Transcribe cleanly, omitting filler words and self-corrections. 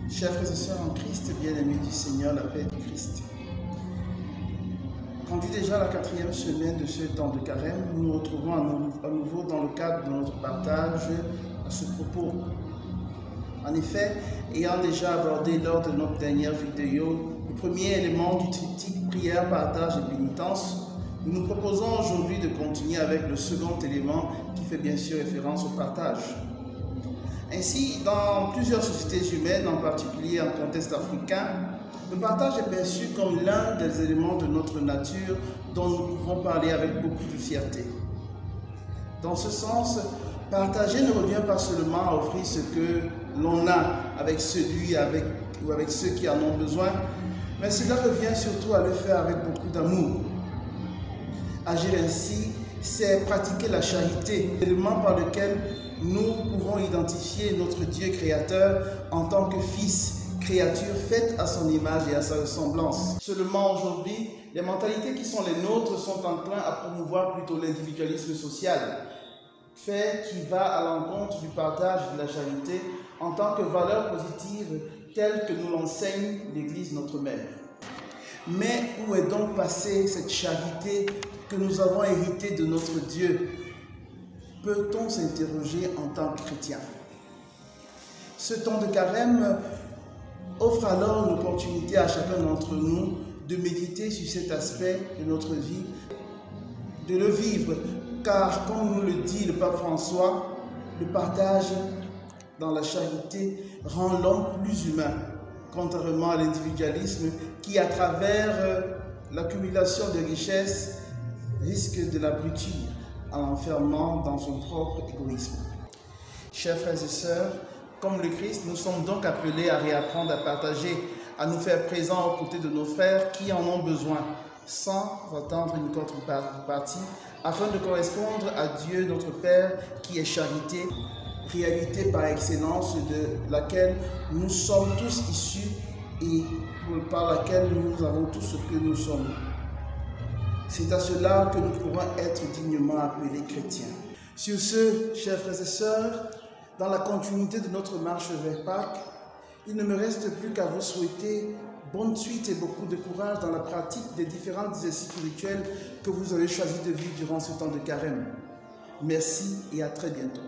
Chers frères et sœurs en Christ, bien-aimés du Seigneur, la paix du Christ. Rendu déjà la 4e semaine de ce temps de carême, nous nous retrouvons à nouveau dans le cadre de notre partage à ce propos. En effet, ayant déjà abordé lors de notre dernière vidéo le premier élément du triptyque prière, partage et pénitence, nous nous proposons aujourd'hui de continuer avec le second élément qui fait bien sûr référence au partage. Ainsi, dans plusieurs sociétés humaines, en particulier en contexte africain, le partage est perçu comme l'un des éléments de notre nature dont nous pouvons parler avec beaucoup de fierté. Dans ce sens, partager ne revient pas seulement à offrir ce que l'on a avec celui ou avec ceux qui en ont besoin, mais cela revient surtout à le faire avec beaucoup d'amour. Agir ainsi, c'est pratiquer la charité, l'élément par lequel nous pouvons identifier notre Dieu créateur en tant que fils, créature faite à son image et à sa ressemblance. Seulement aujourd'hui, les mentalités qui sont les nôtres sont enclins à promouvoir plutôt l'individualisme social, fait qui va à l'encontre du partage et de la charité en tant que valeur positive telle que nous l'enseigne l'Église notre Mère. Mais où est donc passée cette charité que nous avons héritée de notre Dieu? Peut-on s'interroger en tant que chrétien? Ce temps de carême offre alors une opportunité à chacun d'entre nous de méditer sur cet aspect de notre vie, de le vivre, car comme nous le dit le pape François, le partage dans la charité rend l'homme plus humain, contrairement à l'individualisme qui, à travers l'accumulation de richesses, risque de l'abrutir en l'enfermant dans son propre égoïsme. Chers frères et sœurs, comme le Christ, nous sommes donc appelés à réapprendre à partager, à nous faire présents aux côtés de nos frères qui en ont besoin, sans attendre une contrepartie, afin de correspondre à Dieu notre Père qui est charité, réalité par excellence de laquelle nous sommes tous issus et par laquelle nous avons tout ce que nous sommes. C'est à cela que nous pourrons être dignement appelés chrétiens. Sur ce, chers frères et sœurs, dans la continuité de notre marche vers Pâques, il ne me reste plus qu'à vous souhaiter bonne suite et beaucoup de courage dans la pratique des différents exercices spirituels que vous avez choisi de vivre durant ce temps de carême. Merci et à très bientôt.